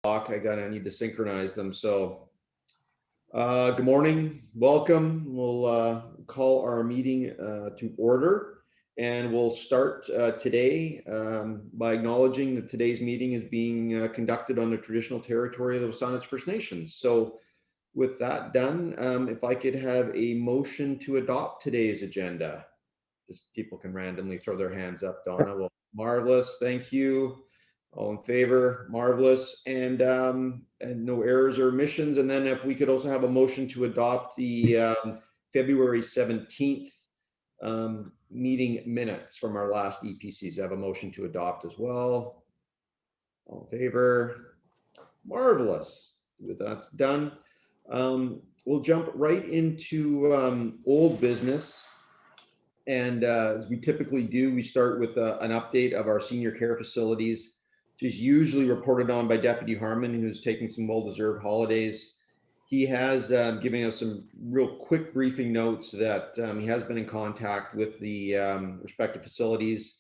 I need to synchronize them. So, good morning, welcome. We'll call our meeting to order, and we'll start today by acknowledging that today's meeting is being conducted on the traditional territory of the Wasanich First Nations. So, with that done, if I could have a motion to adopt today's agenda. Just people can randomly throw their hands up. Donna, well, marvelous, thank you. All in favor, marvelous, and no errors or omissions. And then if we could also have a motion to adopt the February 17th meeting minutes from our last EPCs. I have a motion to adopt as well. All in favor, marvelous. That's done. We'll jump right into old business. And as we typically do, we start with an update of our senior care facilities, which is usually reported on by Deputy Harmon, who's taking some well-deserved holidays. He has given us some real quick briefing notes that he has been in contact with the respective facilities.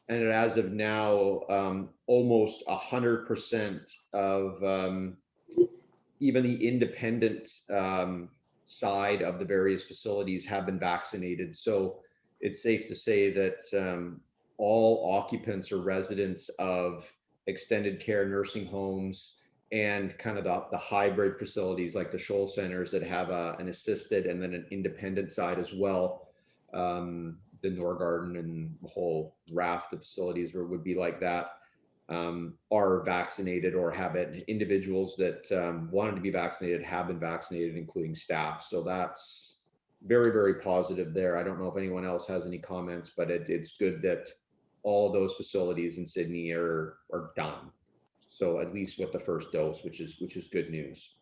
And as of now, almost 100% of even the independent side of the various facilities have been vaccinated. So it's safe to say that all occupants or residents of extended care nursing homes and kind of the hybrid facilities like the Shoal centers that have an assisted and then an independent side as well, the Norgarden and the whole raft of facilities where it would be like that, are vaccinated or have it. Individuals that wanted to be vaccinated have been vaccinated, including staff. So that's very, very positive there. I don't know if anyone else has any comments, but it's good that all of those facilities in Sydney are done. So at least with the first dose, which is good news.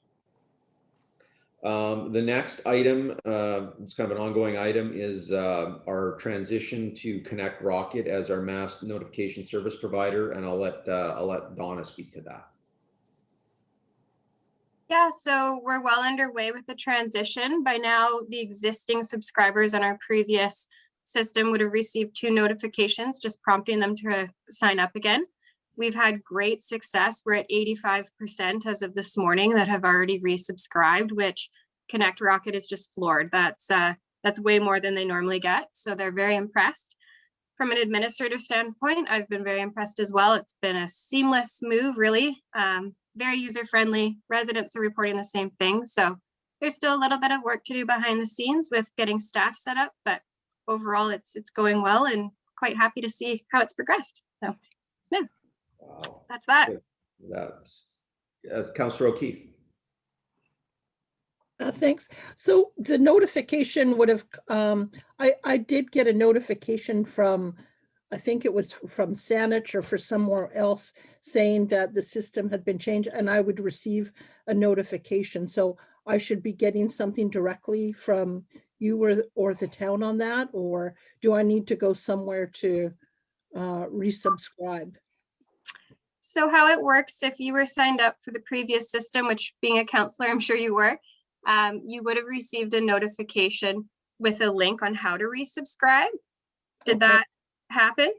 The next item, it's kind of an ongoing item, is our transition to Connect Rocket as our mass notification service provider, and I'll let Donna speak to that. Yeah, so we're well underway with the transition. By now, the existing subscribers on our previous system would have received 2 notifications, just prompting them to sign up again. We've had great success. We're at 85% as of this morning that have already resubscribed, which Connect Rocket is just floored. That's way more than they normally get. So they're very impressed. From an administrative standpoint, I've been very impressed as well. It's been a seamless move, really. Very user-friendly. Residents are reporting the same thing. So there's still a little bit of work to do behind the scenes with getting staff set up, but overall it's going well, and quite happy to see how it's progressed. So yeah, wow. That's that. That's Councillor O'Keefe. Thanks. So the notification would have, I did get a notification from, I think it was from Saanich or for somewhere else, saying that the system had been changed, and I would receive a notification. So I should be getting something directly from you or the town on that, or do I need to go somewhere to resubscribe? So how it works, if you were signed up for the previous system, which being a counselor, I'm sure you were, you would have received a notification with a link on how to resubscribe. Did that happen?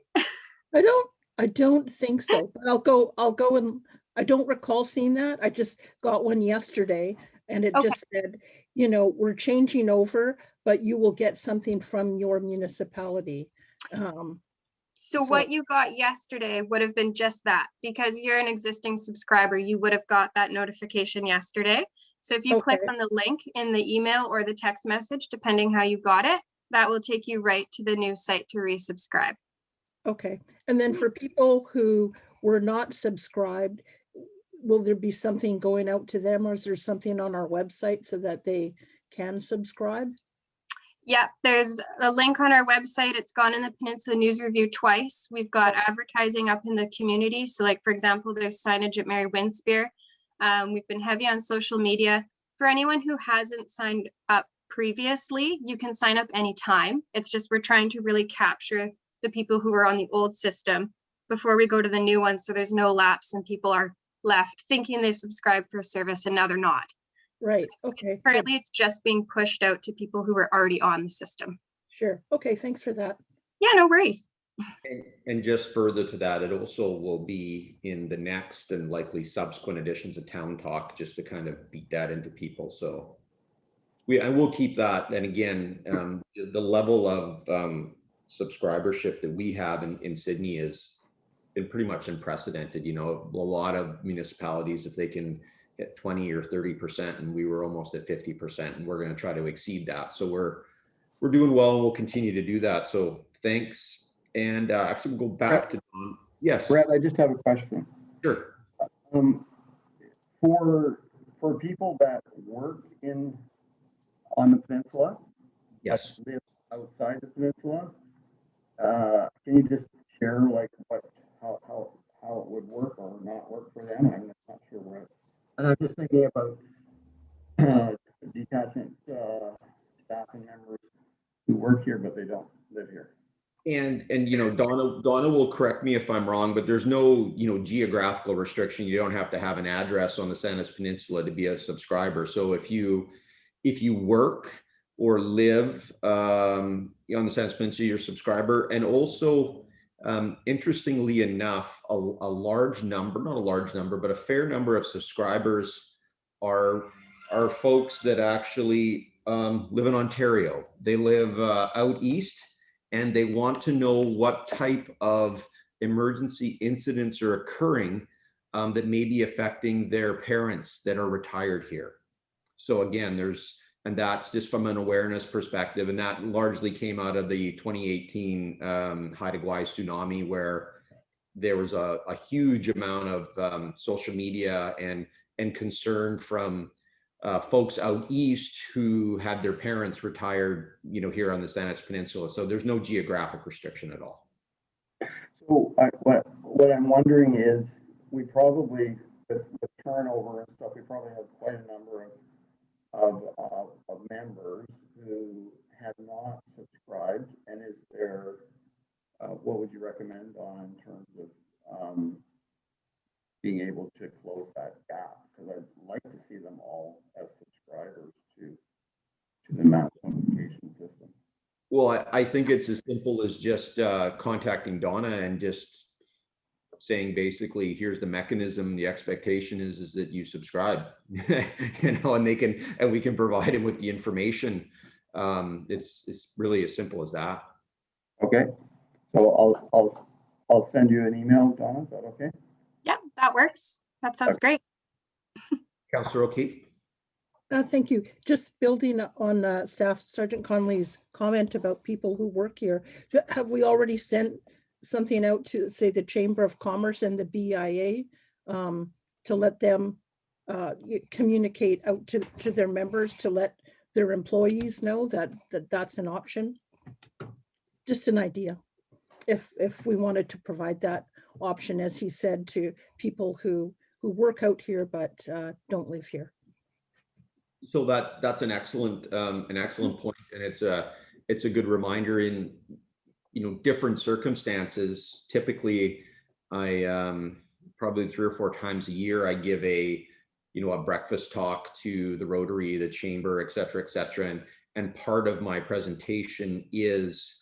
I don't think so, but I'll go and I don't recall seeing that. I just got one yesterday, and it just said, you know, we're changing over, but you will get something from your municipality. So what you got yesterday would have been just that, because you're an existing subscriber, you would have got that notification yesterday. So if you click on the link in the email or the text message, depending how you got it, that will take you right to the new site to resubscribe. Okay. And then for people who were not subscribed, will there be something going out to them, or is there something on our website so that they can subscribe? Yeah, there's a link on our website. It's gone in the Peninsula News Review twice. We've got advertising up in the community. So like, for example, there's signage at Mary Winspear. We've been heavy on social media. For anyone who hasn't signed up previously, you can sign up anytime. It's just we're trying to really capture the people who are on the old system before we go to the new one, so there's no lapse and people are left thinking they subscribed for a service and now they're not. Right. So currently it's just being pushed out to people who are already on the system. Sure. Okay, thanks for that. Yeah, no worries. And just further to that, it also will be in the next and likely subsequent editions of Town Talk, just to kind of beat that into people. So I will keep that. And again, the level of subscribership that we have in Sydney is been pretty much unprecedented. You know, a lot of municipalities, if they can hit 20 or 30%, and we were almost at 50%, and we're going to try to exceed that. So we're doing well, and we'll continue to do that. So thanks. And actually, we'll go back to Don. Yes. Brett, I just have a question. Sure. For people that work on the peninsula, Yes. live outside the peninsula, can you just share like how it would work or not work for them? I'm not sure what. And I'm just thinking about detachment staffing members who work here but they don't live here. And you know, Donna will correct me if I'm wrong, but there's no, you know, geographical restriction. You don't have to have an address on the Sandwich Peninsula to be a subscriber. So if you work or live on the Sandwich Peninsula, you're a subscriber. And also, interestingly enough, a large number, not a large number, but a fair number of subscribers are folks that actually live in Ontario. They live out east, and they want to know what type of emergency incidents are occurring that may be affecting their parents that are retired here. So again, and that's just from an awareness perspective, and that largely came out of the 2018 Haida Gwaii tsunami, where there was a huge amount of social media and concern from folks out east who had their parents retired, you know, here on the Sandwich Peninsula. So there's no geographic restriction at all. So what I'm wondering is, we probably with turnover and stuff, we probably have quite a number of members who have not subscribed. And is there what would you recommend in terms of being able to close that gap? Because I'd like to see them all as subscribers to the mass notification system. Well, I think it's as simple as just contacting Donna and just saying, basically, here's the mechanism. The expectation is that you subscribe, you know, and we can provide him with the information. It's really as simple as that. Okay, so I'll send you an email, Donna. Is that okay? Yeah, that works. That sounds great. Councillor O'Keefe. Thank you. Just building on Staff Sergeant Conley's comment about people who work here. Have we already sent something out to, say, the Chamber of Commerce and the BIA to let them communicate out to their members, to let their employees know that that's an option? Just an idea. If we wanted to provide that option, as he said, to people who work out here but don't live here. So that's an excellent point, and it's a good reminder. In, you know, different circumstances, typically I probably 3 or 4 times a year I give a breakfast talk to the Rotary, the Chamber, et cetera, and part of my presentation is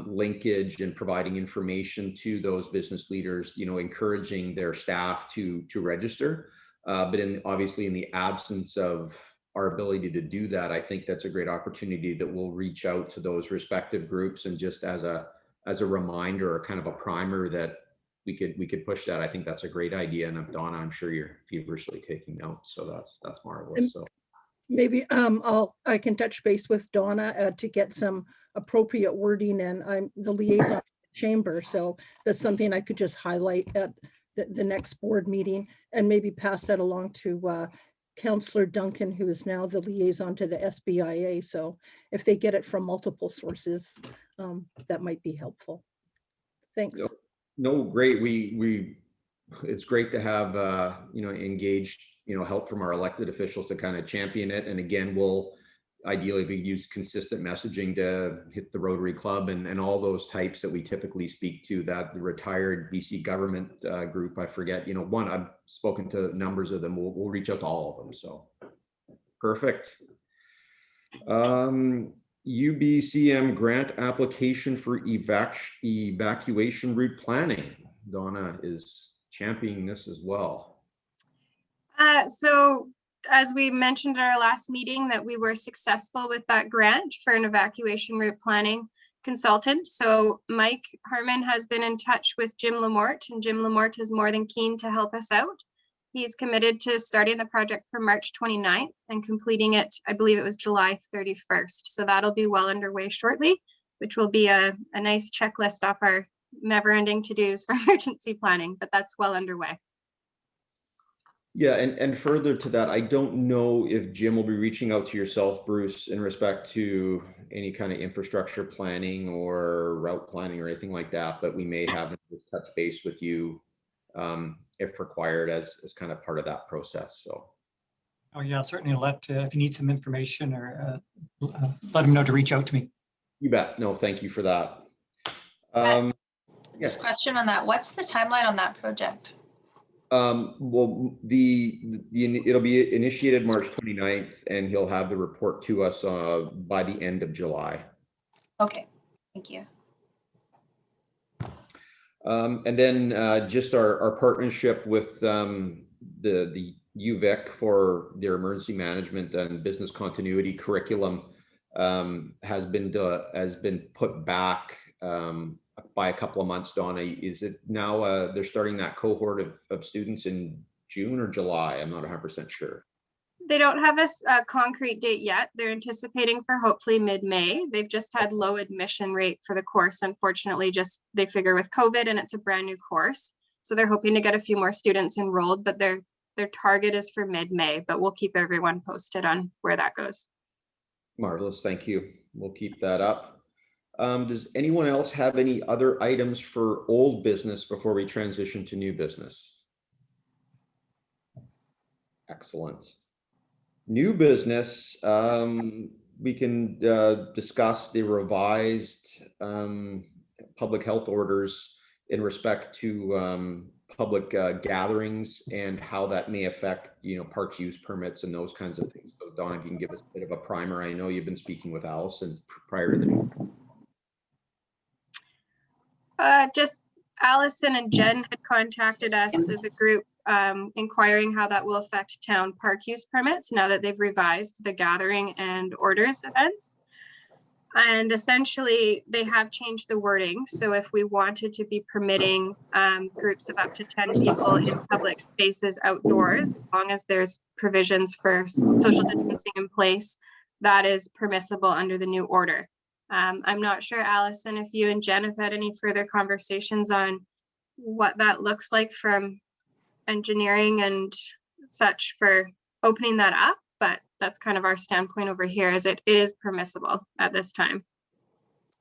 linkage and providing information to those business leaders, you know, encouraging their staff to register. But obviously in the absence of our ability to do that, I think that's a great opportunity that we'll reach out to those respective groups, and just as a reminder or kind of a primer that we could push that. I think that's a great idea. And Donna, I'm sure you're feverishly taking notes, so that's marvelous. So maybe I can touch base with Donna to get some appropriate wording, and I'm the liaison to the chamber, so that's something I could just highlight at the next board meeting, and maybe pass that along to Councillor Duncan, who is now the liaison to the SBIA. So if they get it from multiple sources, that might be helpful. Thanks. No, great. It's great to have engaged help from our elected officials to kind of champion it. And again, we'll ideally use consistent messaging to hit the Rotary Club and all those types that we typically speak to, that the retired BC government group. I forget, one, I've spoken to numbers of them. We'll reach out to all of them. So perfect. UBCM grant application for evacuation route planning. Donna is championing this as well. So as we mentioned at our last meeting, that we were successful with that grant for an evacuation route planning consultant. So Mike Harmon has been in touch with Jim Lamort, and Jim Lamort is more than keen to help us out. He's committed to starting the project for March 29th and completing it, I believe it was July 31st. So that'll be well underway shortly, which will be a nice checklist off our never-ending to-dos for emergency planning, but that's well underway. Yeah, and further to that, I don't know if Jim will be reaching out to yourself, Bruce, in respect to any kind of infrastructure planning or route planning or anything like that, but we may have him just touch base with you if required as kind of part of that process. So. Oh yeah, certainly let, if you need some information or let him know to reach out to me. You bet. No, thank you for that. Yes. Question on that. What's the timeline on that project? Well, it'll be initiated March 29th, and he'll have the report to us by the end of July. Okay, thank you. And then just our partnership with the UVic for their emergency management and business continuity curriculum has been put back by a couple of months. Donna, is it now they're starting that cohort of students in June or July? I'm not 100% sure. They don't have a concrete date yet. They're anticipating for hopefully mid-May. They've just had low admission rate for the course. Unfortunately, just they figure with COVID and it's a brand new course. So they're hoping to get a few more students enrolled, but their target is for mid-May, but we'll keep everyone posted on where that goes. Marvelous, thank you. We'll keep that up. Does anyone else have any other items for old business before we transition to new business? Excellent. New business, we can discuss the revised public health orders in respect to public gatherings and how that may affect, parks use permits and those kinds of things. So Donna, if you can give us a bit of a primer. I know you've been speaking with Allison prior to the meeting. Just Allison and Jen had contacted us as a group inquiring how that will affect town park use permits now that they've revised the gathering and orders events. And essentially they have changed the wording. So if we wanted to be permitting groups of up to 10 people in public spaces outdoors, as long as there's provisions for social distancing in place, that is permissible under the new order. I'm not sure, Allison, if you and Jen have had any further conversations on what that looks like from engineering and such for opening that up, but that's kind of our standpoint over here, is it is permissible at this time.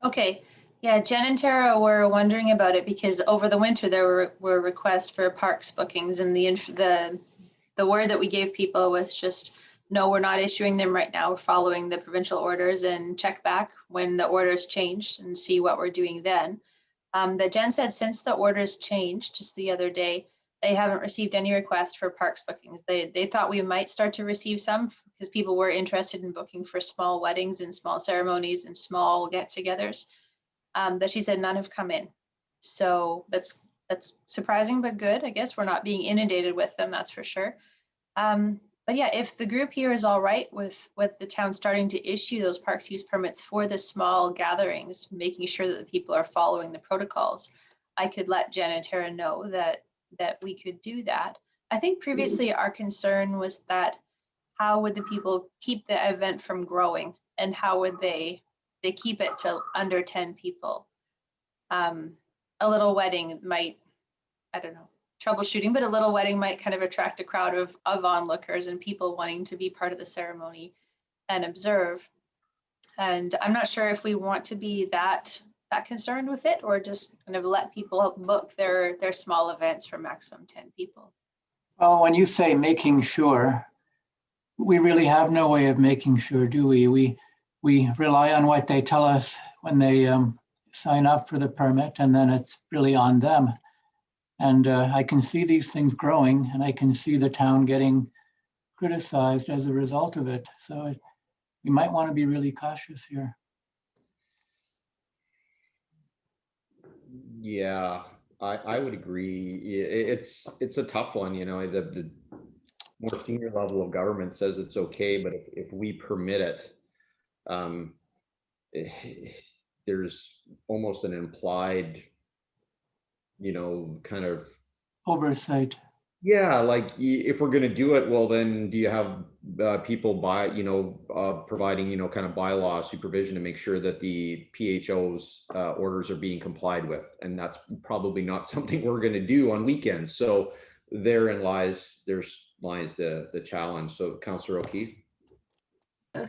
Okay, yeah, Jen and Tara were wondering about it because over the winter there were requests for parks bookings, and the word that we gave people was just, no, we're not issuing them right now. We're following the provincial orders and check back when the orders change and see what we're doing then. That Jen said since the orders changed just the other day, they haven't received any requests for parks bookings. They thought we might start to receive some because people were interested in booking for small weddings and small ceremonies and small get-togethers. But she said none have come in. So that's surprising, but good. I guess we're not being inundated with them, that's for sure. But yeah, if the group here is all right with the town starting to issue those parks use permits for the small gatherings, making sure that the people are following the protocols, I could let Jen and Tara know that we could do that. I think previously our concern was that how would the people keep the event from growing, and how would they keep it to under 10 people? A little wedding might, I don't know, troubleshooting, but a little wedding might kind of attract a crowd of onlookers and people wanting to be part of the ceremony and observe. And I'm not sure if we want to be that concerned with it, or just kind of let people book their small events for maximum 10 people. Well, when you say making sure, we really have no way of making sure, do we? We rely on what they tell us when they sign up for the permit, and then it's really on them. And I can see these things growing, and I can see the town getting criticized as a result of it. So we might want to be really cautious here. Yeah, I would agree. It's a tough one, you know, the more senior level of government says it's okay, but if we permit it, um, there's almost an implied, you know, kind of, Oversight. yeah, like if we're going to do it, well, then do you have people providing, you know, kind of bylaw supervision to make sure that the PHO's orders are being complied with? And that's probably not something we're going to do on weekends. So therein lies the challenge. So Councillor O'Keefe.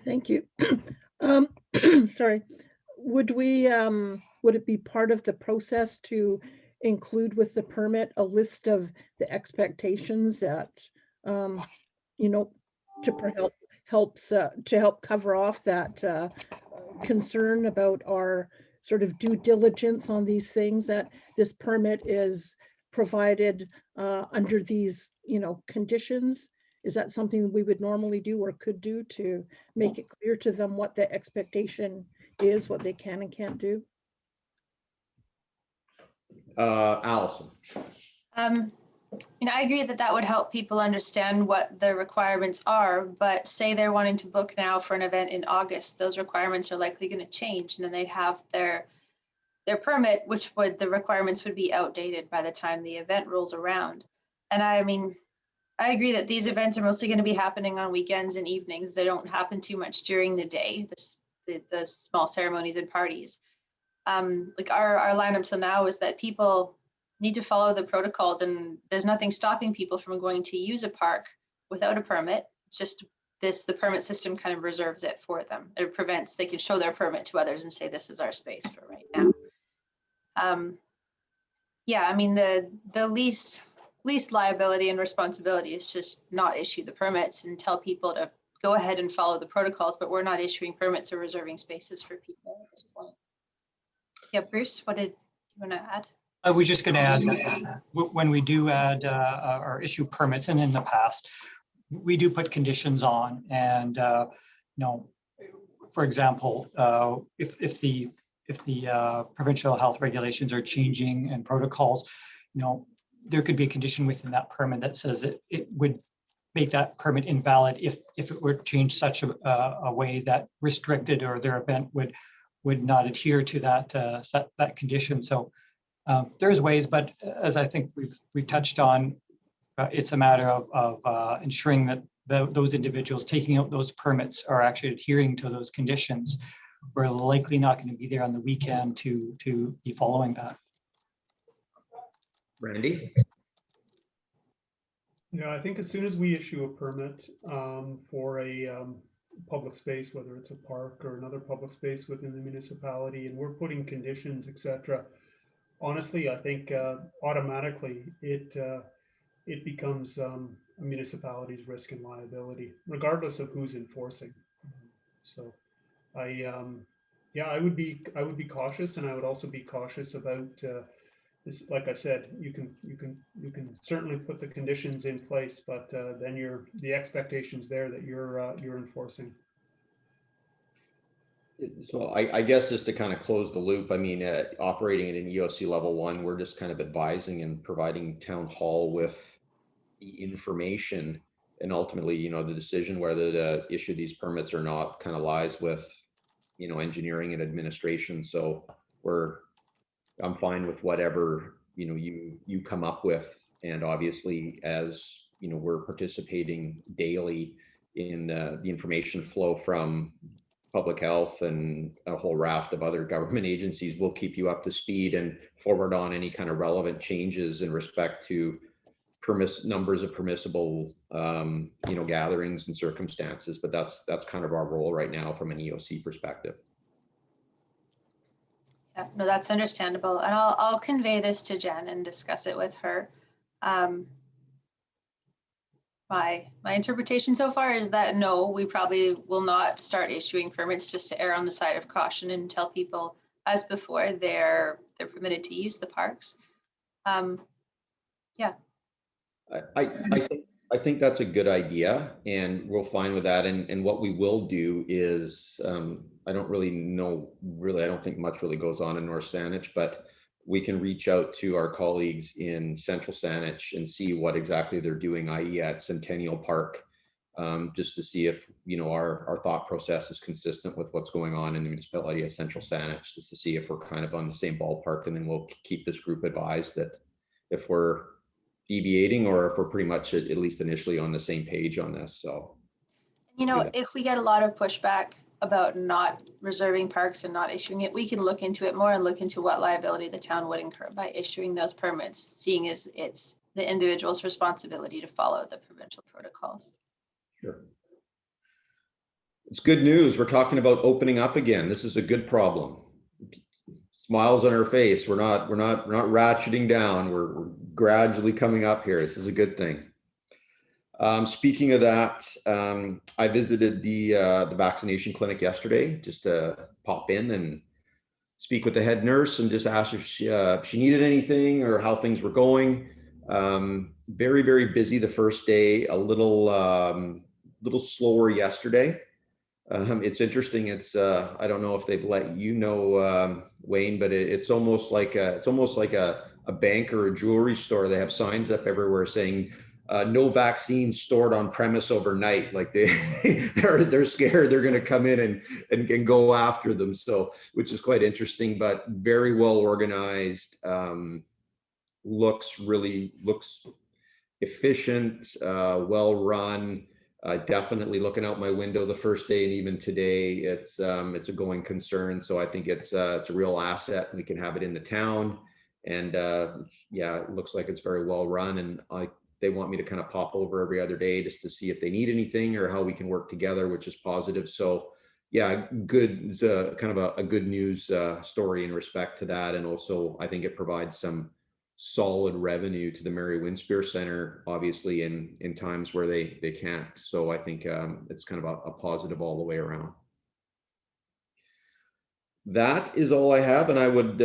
Thank you. Um, sorry, would it be part of the process to include with the permit a list of the expectations that, you know, to help cover off that concern about our sort of due diligence on these things, that this permit is provided under these, you know, conditions? Is that something we would normally do or could do to make it clear to them what the expectation is, what they can and can't do? Allison. I agree that that would help people understand what the requirements are, but say they're wanting to book now for an event in August, those requirements are likely going to change, and then they'd have their permit, the requirements would be outdated by the time the event rolls around. And I mean, I agree that these events are mostly going to be happening on weekends and evenings. They don't happen too much during the day, the small ceremonies and parties. Like our lineup till now is that people need to follow the protocols, and there's nothing stopping people from going to use a park without a permit. It's just the permit system kind of reserves it for them. It prevents, they can show their permit to others and say, this is our space for right now. Yeah, I mean, the least liability and responsibility is just not issue the permits and tell people to go ahead and follow the protocols, but we're not issuing permits or reserving spaces for people at this point. Yeah, Bruce, what did you want to add? I was just going to add that when we do add or issue permits, and in the past, we do put conditions on, and you know, for example, if the provincial health regulations are changing and protocols, you know, there could be a condition within that permit that says it would make that permit invalid if it were changed such a way that restricted or their event would not adhere to that condition. So there's ways, but as I think we've touched on, it's a matter of ensuring that those individuals taking out those permits are actually adhering to those conditions. We're likely not going to be there on the weekend to be following that. Randy. Yeah, I think as soon as we issue a permit for a public space, whether it's a park or another public space within the municipality, and we're putting conditions, etc., honestly, I think automatically it becomes a municipality's risk and liability, regardless of who's enforcing. So I would be cautious, and I would also be cautious about this. Like I said, you can certainly put the conditions in place, but then the expectations there that you're enforcing. So I guess just to kind of close the loop, I mean, operating at an EOC level 1, we're just kind of advising and providing town hall with the information, and ultimately, you know, the decision whether to issue these permits or not kind of lies with, you know, engineering and administration. So I'm fine with whatever, you know, you come up with. And obviously, as you know, we're participating daily in the information flow from public health and a whole raft of other government agencies. Will keep you up to speed and forward on any kind of relevant changes in respect to numbers of permissible, you know, gatherings and circumstances. But that's kind of our role right now from an EOC perspective. Yeah, no, that's understandable. And I'll convey this to Jen and discuss it with her. My interpretation so far is that no, we probably will not start issuing permits, just to err on the side of caution and tell people, as before, they're permitted to use the parks. Yeah. I think that's a good idea, and we're fine with that. And what we will do is, I don't really know, I don't think much really goes on in North Saanich, but we can reach out to our colleagues in Central Saanich and see what exactly they're doing, i.e. at Centennial Park, just to see if, you know, our thought process is consistent with what's going on in the municipality of Central Saanich, just to see if we're kind of on the same ballpark, and then we'll keep this group advised that if we're deviating or if we're pretty much at least initially on the same page on this. So, You know, if we get a lot of pushback about not reserving parks and not issuing it, we can look into it more and look into what liability the town would incur by issuing those permits, seeing as it's the individual's responsibility to follow the provincial protocols. sure. It's good news. We're talking about opening up again. This is a good problem. Smiles on our face. We're not ratcheting down. We're gradually coming up here. This is a good thing. Speaking of that, I visited the vaccination clinic yesterday just to pop in and speak with the head nurse and just ask if she needed anything or how things were going. Very, very busy the first day, a little slower yesterday. It's interesting. It's I don't know if they've let you know, Wayne, but it's almost like a bank or a jewelry store. They have signs up everywhere saying no vaccines stored on premise overnight. Like they're scared they're going to come in and go after them. So, which is quite interesting, but very well organized. Looks efficient, well run. Definitely looking out my window the first day, and even today, it's a going concern. So I think it's a real asset. We can have it in the town, and yeah, it looks like it's very well run. And they want me to kind of pop over every other day just to see if they need anything or how we can work together, which is positive. So yeah, good. It's kind of a good news story in respect to that, and also I think it provides some solid revenue to the Mary Winspear Center, obviously in times where they can't. So I think it's kind of a positive all the way around. That is all I have, and I would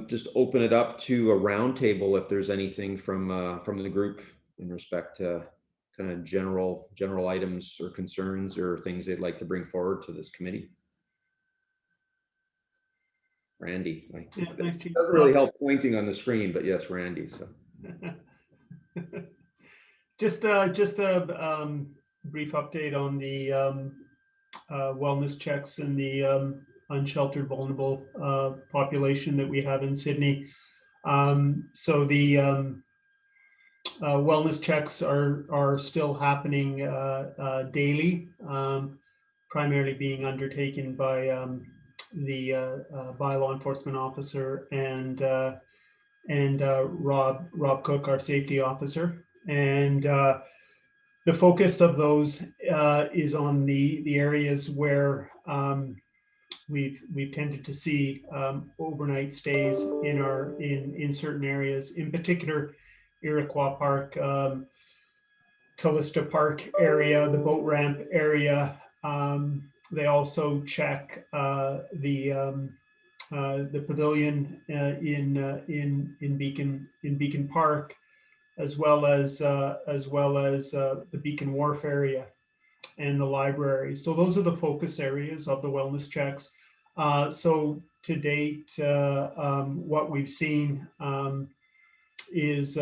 just open it up to a roundtable if there's anything from the group in respect to kind of general items or concerns or things they'd like to bring forward to this committee. Randy, it doesn't really help pointing on the screen, but yes, Randy. So just a brief update on the wellness checks and the unsheltered vulnerable population that we have in Sydney. So the wellness checks are still happening daily, primarily being undertaken by the bylaw enforcement officer and Rob Cook, our safety officer. And the focus of those is on the areas where we've tended to see overnight stays in certain areas, in particular Iroquois Park, Callista Park area, the boat ramp area. They also check the pavilion in Beacon Park, as well as the Beacon Wharf area and the library. So those are the focus areas of the wellness checks. So to date, what we've seen is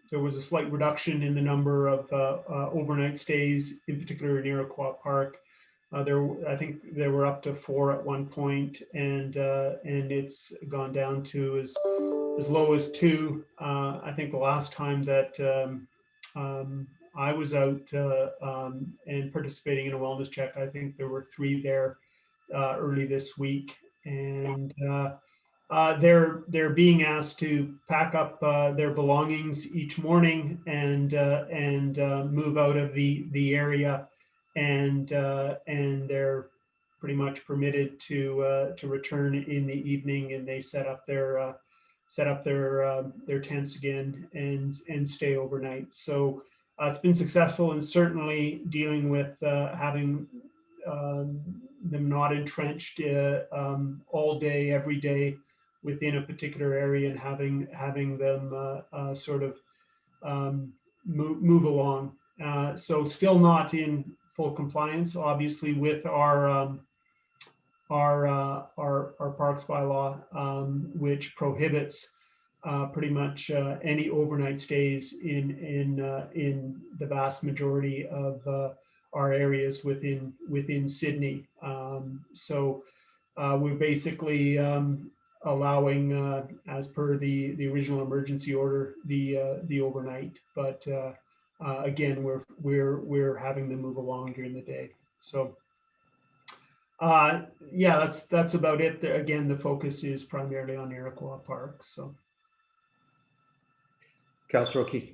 there was a slight reduction in the number of overnight stays, in particular in Iroquois Park. I think there were up to 4 at one point, and it's gone down to as low as 2. I think the last time that I was out and participating in a wellness check, I think there were 3 there early this week, and they're being asked to pack up their belongings each morning and move out of the area, and they're pretty much permitted to return in the evening, and they set up their tents again and stay overnight. So it's been successful, and certainly dealing with having them not entrenched all day, every day within a particular area, and having them sort of move along. So still not in full compliance, obviously, with our our parks bylaw, which prohibits pretty much any overnight stays in the vast majority of our areas within Sydney. So we're basically allowing, as per the original emergency order, the overnight. But again, we're having them move along during the day. So yeah, that's about it. Again, the focus is primarily on Iroquois Park. So. Councillor O'Keefe.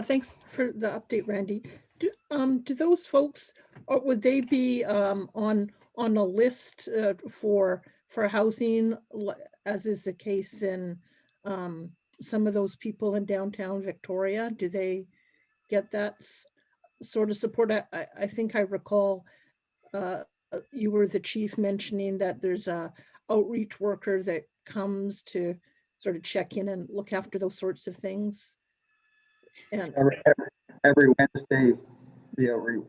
Thanks for the update, Randy. Do those folks, or would they be on a list for housing, as is the case in some of those people in downtown Victoria? Do they get that sort of support? I think I recall you were the chief mentioning that there's a outreach worker that comes to sort of check in and look after those sorts of things. And every Wednesday, the outreach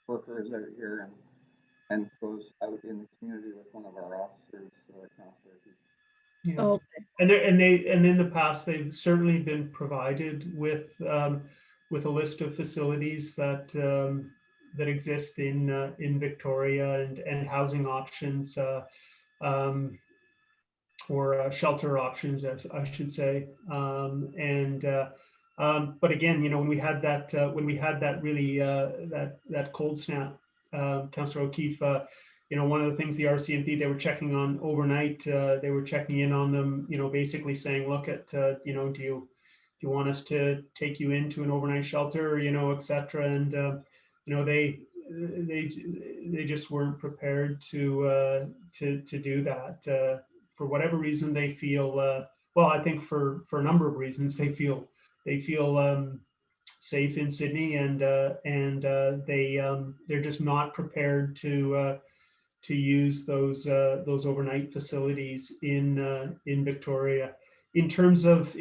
worker is out here and goes out in the community with one of our officers. Yeah. oh, And in the past, they've certainly been provided with a list of facilities that that exist in Victoria, and housing options, or shelter options, I should say. But again, you know, when we had that really that cold snap, Councillor O'Keefe, you know, one of the things the RCMP, they were checking on overnight, they were checking in on them, you know, basically saying, look at, you know, do you want us to take you into an overnight shelter, you know, et cetera. And, you know, they just weren't prepared to do that. For whatever reason, they feel, well, I think for a number of reasons, they feel safe in Sydney, and they're just not prepared to use those overnight facilities in Victoria. In terms of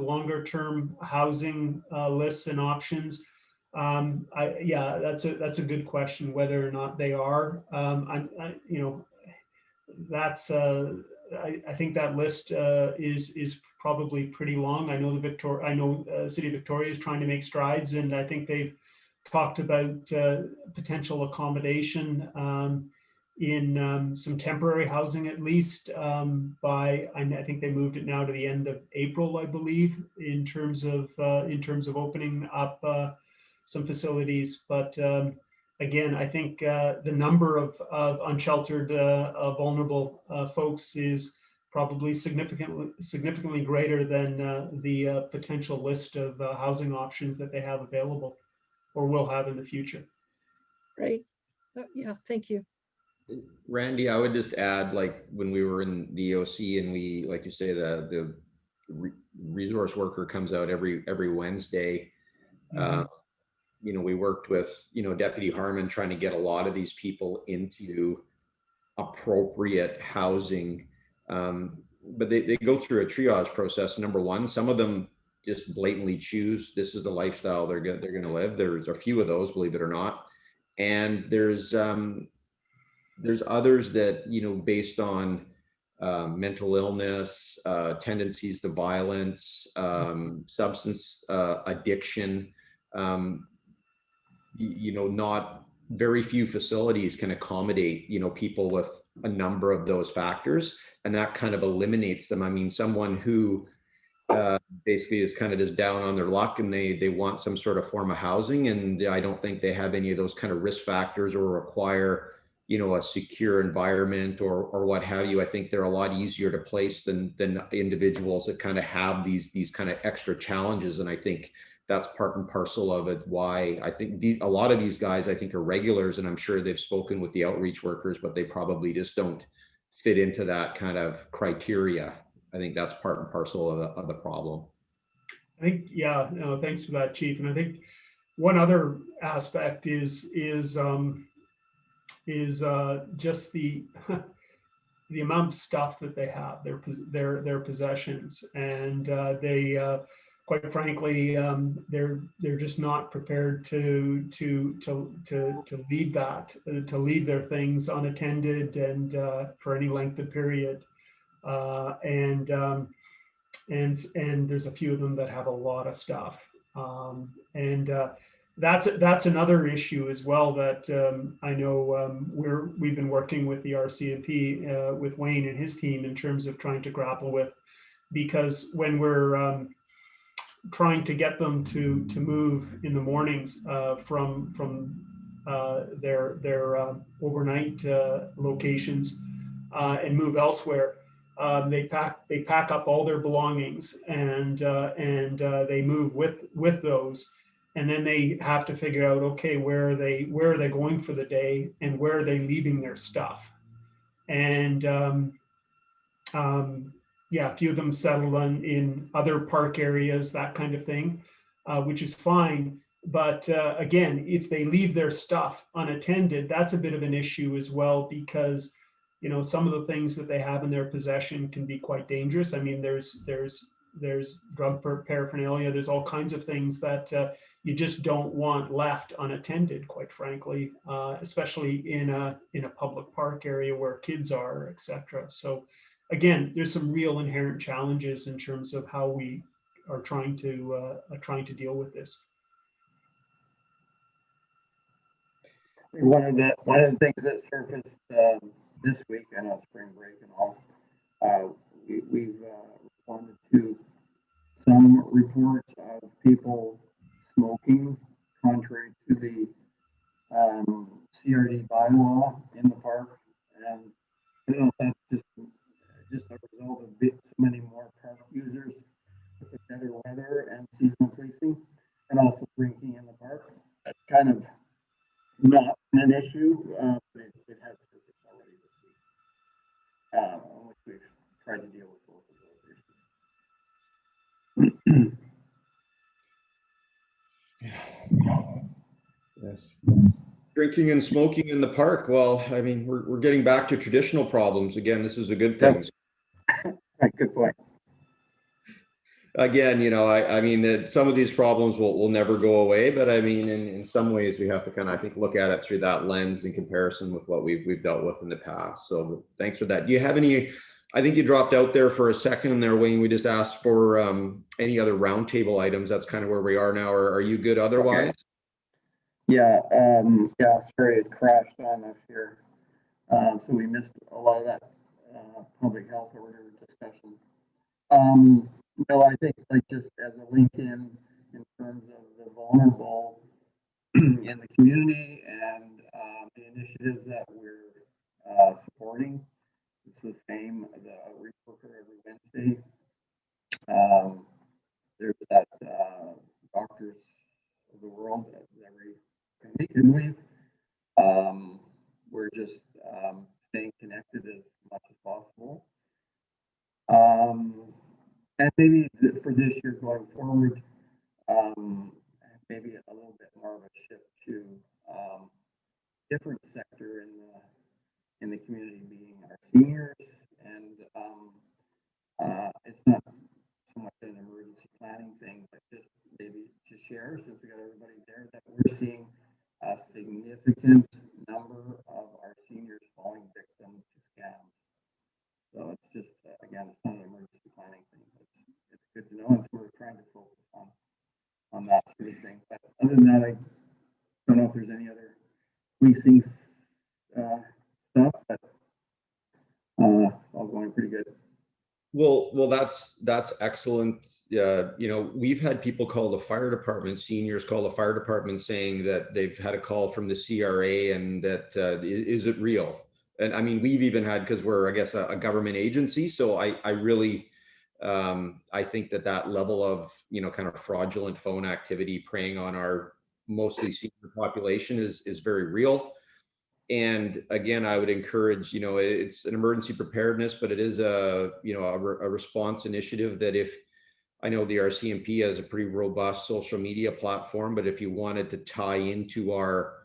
longer term housing lists and options, yeah, that's a good question, whether or not they are. You know, that's I think that list is probably pretty long. I know City of Victoria is trying to make strides, and I think they've talked about potential accommodation in some temporary housing, at least by, I think they moved it now to the end of April, I believe, in terms of opening up some facilities. But again, I think the number of unsheltered, vulnerable folks is probably significantly greater than the potential list of housing options that they have available or will have in the future. right. Yeah, thank you. Randy, I would just add, like when we were in the EOC and we, like you say, the resource worker comes out every Wednesday. Mhm. You know, we worked with, you know, Deputy Harmon trying to get a lot of these people into appropriate housing. But they go through a triage process. Number one, some of them just blatantly choose this is the lifestyle they're going to live. There's a few of those, believe it or not. And there's others that, you know, based on mental illness, tendencies to violence, substance addiction, you know, not very few facilities can accommodate, you know, people with a number of those factors, and that kind of eliminates them. I mean, someone who basically is kind of just down on their luck and they want some sort of form of housing, and I don't think they have any of those kind of risk factors or require, you know, a secure environment or what have you. I think they're a lot easier to place than individuals that kind of have these kind of extra challenges. And I think that's part and parcel of it. Why I think a lot of these guys, I think, are regulars, and I'm sure they've spoken with the outreach workers, but they probably just don't fit into that kind of criteria. I think that's part and parcel of the problem. I think, yeah, no, thanks for that, Chief. And I think one other aspect is just the the amount of stuff that they have, their possessions, and they quite frankly, they're just not prepared to leave that, to leave their things unattended and for any length of period. And there's a few of them that have a lot of stuff. That's another issue as well that I know we've been working with the RCMP with Wayne and his team in terms of trying to grapple with, because when we're trying to get them to move in the mornings from their overnight locations and move elsewhere. They pack up all their belongings and they move with those, and then they have to figure out, okay, where are they going for the day and where are they leaving their stuff. And yeah, a few of them settled in other park areas, that kind of thing, which is fine. But again, if they leave their stuff unattended, that's a bit of an issue as well, because some of the things that they have in their possession can be quite dangerous. I mean, there's drug paraphernalia, there's all kinds of things that you just don't want left unattended, quite frankly, especially in a public park area where kids are, etc. So again, there's some real inherent challenges in terms of how we are trying to deal with this. One of the things that surfaced this week, I know spring break and all, we've responded to some reports of people smoking contrary to the CRD bylaw in the park, and I don't know if that's just a result of so many more park users with the better weather and seasonal policing, and also drinking in the park. That's kind of not an issue, but it has surfaced already this week, which we've tried to deal with both of those issues. Yes. Drinking and smoking in the park. Well, I mean, we're getting back to traditional problems again. This is a good thing. Right, good point. Again, I mean that some of these problems will never go away, but I mean, in some ways we have to kind of, I think, look at it through that lens in comparison with what we've dealt with in the past. So thanks for that. Do you have any, I think you dropped out there for a second there, Wayne. We just asked for any other roundtable items. That's kind of where we are now. Or are you good otherwise? Okay. Yeah, sorry, it crashed on us here. So we missed a lot of that public health order discussion. No, I think like just as a link in terms of the vulnerable in the community and the initiatives that we're supporting. It's the same, the outreach worker every Wednesday. There's that Doctors of the World every week, I believe. We're just staying connected as much as possible. And maybe for this year going forward, maybe a little bit more of a shift to different sector in the community, being our seniors, and it's not so much an emergency planning thing, but just maybe to share, since we got everybody there, that we're seeing a significant number of our seniors falling victim to scams. So it's just, again, it's not an emergency planning thing, but it's good to know, and so we're trying to focus on that sort of thing. But other than that, I don't know if there's any other policing stuff, but it's all going pretty good. Well, that's excellent. We've had people call the fire department, seniors call the fire department saying that they've had a call from the CRA and that is it real? And I mean, we've even had, because we're, I guess, a government agency. So I really, I think that level of, kind of fraudulent phone activity preying on our mostly senior population is very real. And again, I would encourage, it's an emergency preparedness, but it is a response initiative that if, I know the RCMP has a pretty robust social media platform, but if you wanted to tie into our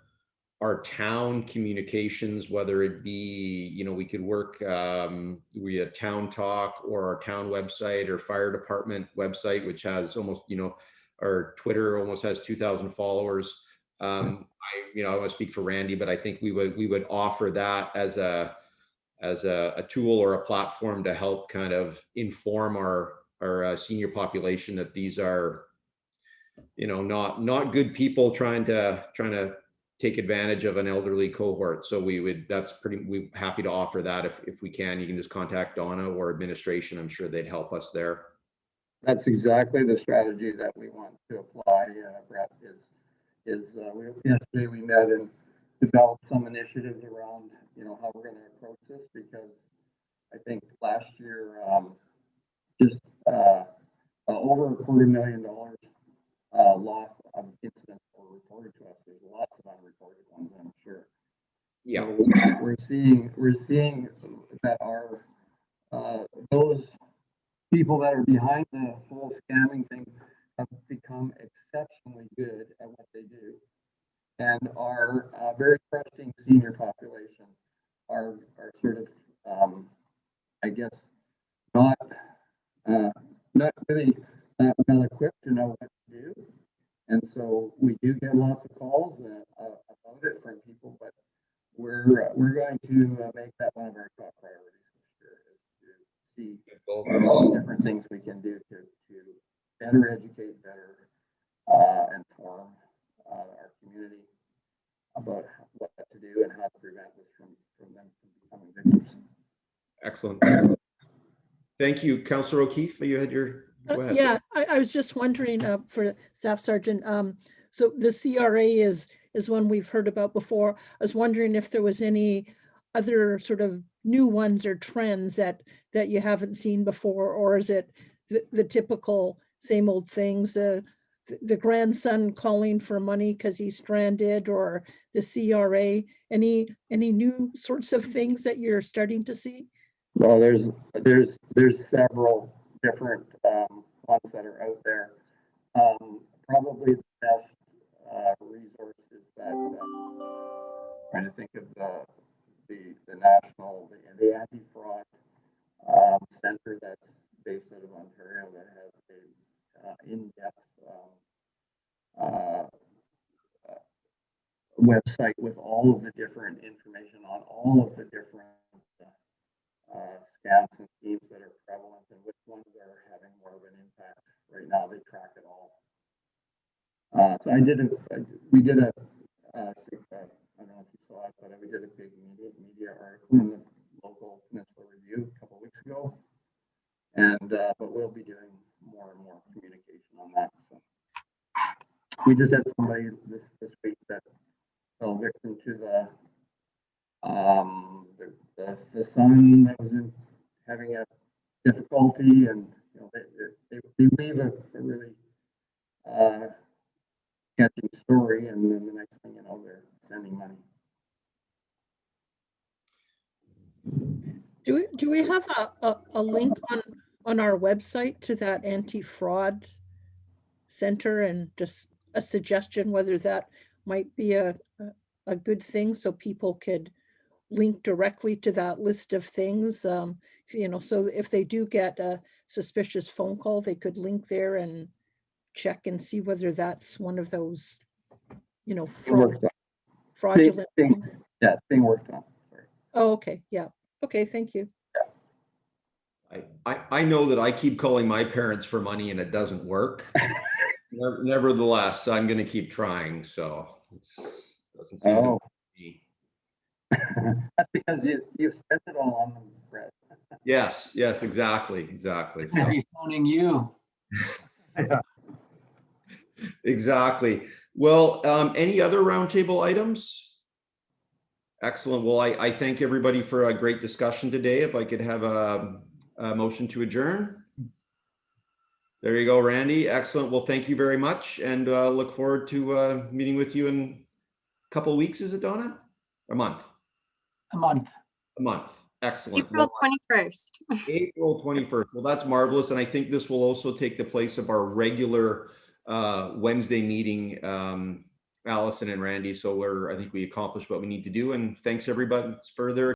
our town communications, whether it be, you know, we could work via Town Talk or our town website or fire department website, which has almost, you know, our Twitter almost has 2,000 followers. You know, I want to speak for Randy, but I think we would offer that as a tool or a platform to help kind of inform our senior population that these are, you know, not good people trying to take advantage of an elderly cohort. So we're happy to offer that if we can. You can just contact Donna or administration. I'm sure they'd help us there. That's exactly the strategy that we want to apply, Brett, yesterday we met and developed some initiatives around, you know, how we're going to approach this, because I think last year, just over $250,000 loss of incidents were reported to us. There's lots of unreported ones, I'm sure. Yeah. So we're seeing that our those people that are behind the whole scamming thing have become exceptionally good at what they do, and our very trusting senior population are sort of, I guess, not really well equipped to know what to do. And so we do get lots of calls about it from people, but we're going to make that one of our top priorities this year, is to see all the different things we can do to better educate, better inform our community about what to do and how to prevent this from them becoming victims. Excellent. Thank you. Councillor O'Keefe, you had your, go ahead. Yeah, I was just wondering for Staff Sergeant, so the CRA is one we've heard about before. I was wondering if there was any other sort of new ones or trends that you haven't seen before, or is it the typical same old things, the grandson calling for money because he's stranded, or the CRA, any new sorts of things that you're starting to see? Well, there's several different ones that are out there. Probably the best resource is that trying to think of the national the anti-fraud center that's based out of Ontario, that has a in-depth website with all of the different information on all of the different scams and schemes that are prevalent and which ones are having more of an impact. Right now, they track it all. So we did a I don't know if you saw it, but we did a big media article in the local Peninsula Review a couple of weeks ago, and but we'll be doing more and more communication on that. So we just had somebody this week that fell victim to the son that was having a difficulty, and you know they leave a really catching story, and then the next thing you know, they're sending money. Do we have a link on our website to that anti-fraud center, and just a suggestion whether that might be a good thing, so people could link directly to that list of things, you know, so if they do get a suspicious phone call, they could link there and check and see whether that's one of those, you know, fraudulent things. Yeah, it's being worked on. Sorry. Oh, okay. Yeah. Okay. Thank you. I know that I keep calling my parents for money and it doesn't work. Nevertheless, I'm going to keep trying. So it doesn't seem to be. That's because you spent it all on them, Brett. Yes, exactly. So. He's phoning you. Yeah. Exactly. Well, any other roundtable items? Excellent. Well, I thank everybody for a great discussion today. If I could have a motion to adjourn. There you go, Randy. Excellent. Well, thank you very much, and look forward to meeting with you in a couple of weeks. Is it, Donna? A month? A month. A month. Excellent. April 21st. April 21st. Well, that's marvelous. And I think this will also take the place of our regular Wednesday meeting Allison and Randy. So I think we accomplished what we need to do. And thanks everybody for their